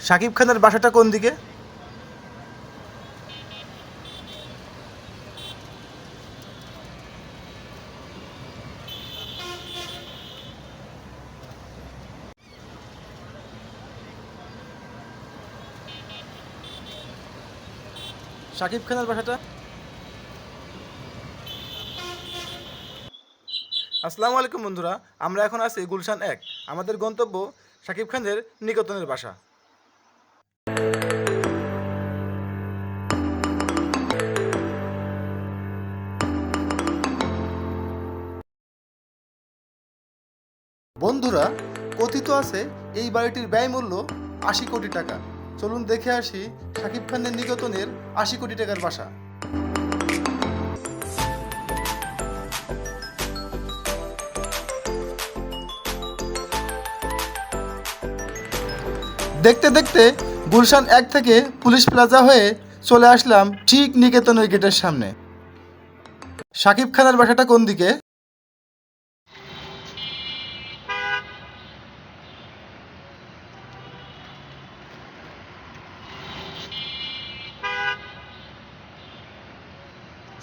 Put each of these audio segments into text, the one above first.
শাকিব খানের বাসাটা কোন দিকে? শাকিব খানের বাসাটা? আসসালামু আলাইকুম বন্ধুরা, আমরা এখন আছি গুলশান 1। আমাদের গন্তব্য শাকিব খানের নিকটনের বাসা। বন্ধুরা, কথিত আছে এই বাড়িটির ব্যয় মূল্য ৮০ কোটি টাকা। চলুন দেখে আসি শাকিব খানের নিকটনের ৮০ কোটি টাকার বাসা। দেখতে দেখতে গুলশান 1 থেকে পুলিশ প্লাজা হয়ে চলে আসলাম ঠিক নিকেতনের গেটের সামনে। শাকিব খানের বাসাটা কোন দিকে?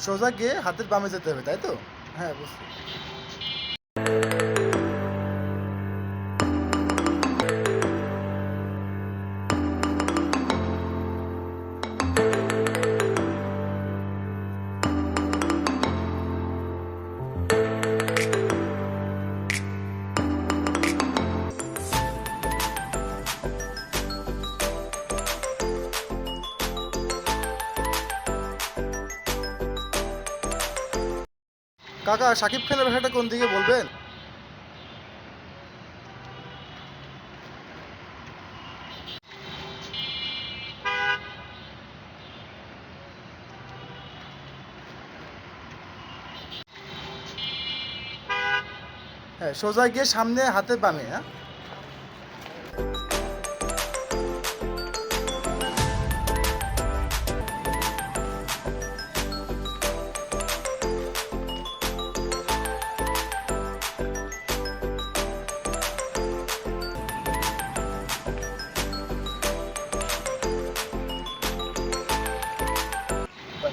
সোজা গিয়ে হাতের বামে যেতে হবে, তাই তো? হ্যাঁ, বুঝছি। কাকা, শাকিব খানের বাসাটা কোন দিকে বলবেন? হ্যাঁ, সোজা গিয়ে সামনে হাতের বামে। হ্যাঁ,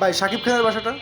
ভাই, শাকিব খানের বাসাটা?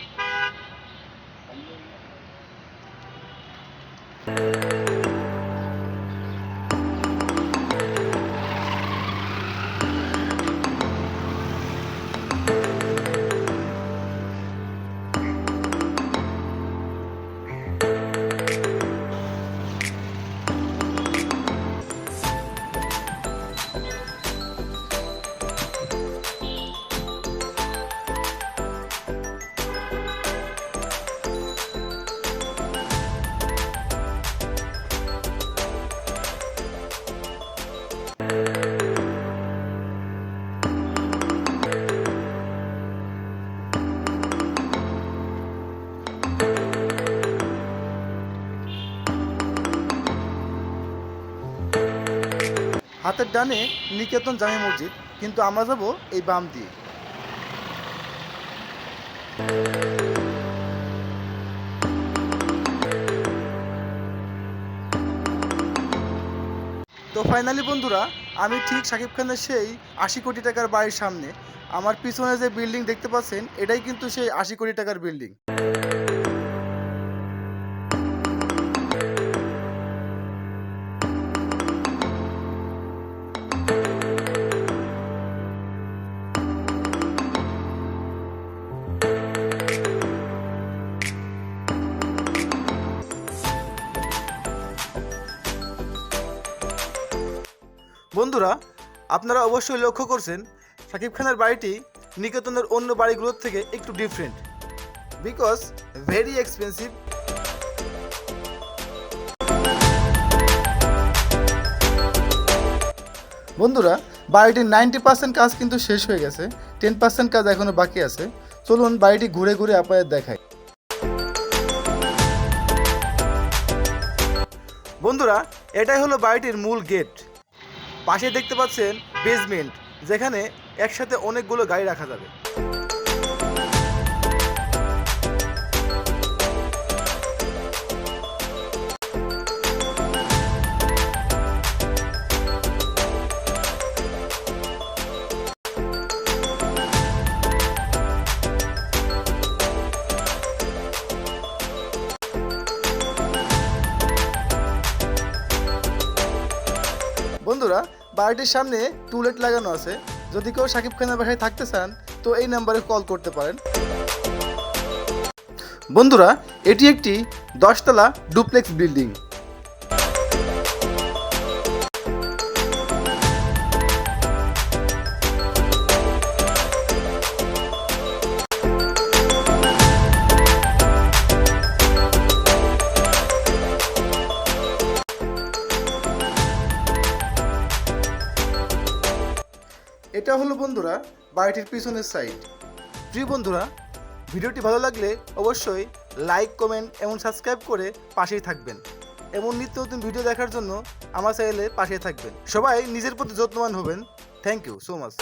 হাতের ডানে নিকেতন জামে মসজিদ, কিন্তু আমরা যাব এই বাম দিয়ে। তো ফাইনালি বন্ধুরা, আমি ঠিক শাকিব খানের সেই ৮০ কোটি টাকার বাড়ির সামনে। আমার পিছনে যে বিল্ডিং দেখতে পাচ্ছেন, এটাই কিন্তু সেই ৮০ কোটি টাকার বিল্ডিং। বন্ধুরা, আপনারা অবশ্যই লক্ষ্য করছেন শাকিব খানের বাড়িটি নিকেতনের অন্য বাড়িগুলোর থেকে একটু ডিফারেন্ট, বিকজ ভেরি এক্সপেন্সিভ। বন্ধুরা, বাড়িটির 90% কাজ কিন্তু শেষ হয়ে গেছে, 10% কাজ এখনো বাকি আছে। চলুন বাড়িটি ঘুরে ঘুরে আপনাদের দেখাই। বন্ধুরা, এটাই হলো বাড়িটির মূল গেট। পাশে দেখতে পাচ্ছেন বেসমেন্ট, যেখানে একসাথে অনেকগুলো গাড়ি রাখা যাবে। বাড়িটির সামনে টুলেট লাগানো আছে। যদি কেউ শাকিব খানের বাসায় থাকতে চান তো এই নাম্বারে কল করতে পারেন। বন্ধুরা, এটি একটি 10 তলা ডুপ্লেক্স বিল্ডিং। এটা হলো বন্ধুরা বাড়িটির পিছনের সাইড। প্রিয় বন্ধুরা, ভিডিওটি ভালো লাগলে অবশ্যই লাইক, কমেন্ট এবং সাবস্ক্রাইব করে পাশেই থাকবেন। এমন নিত্য নতুন ভিডিও দেখার জন্য আমার চ্যানেলে পাশেই থাকবেন। সবাই নিজের প্রতি যত্নবান হবেন। Thank you so much.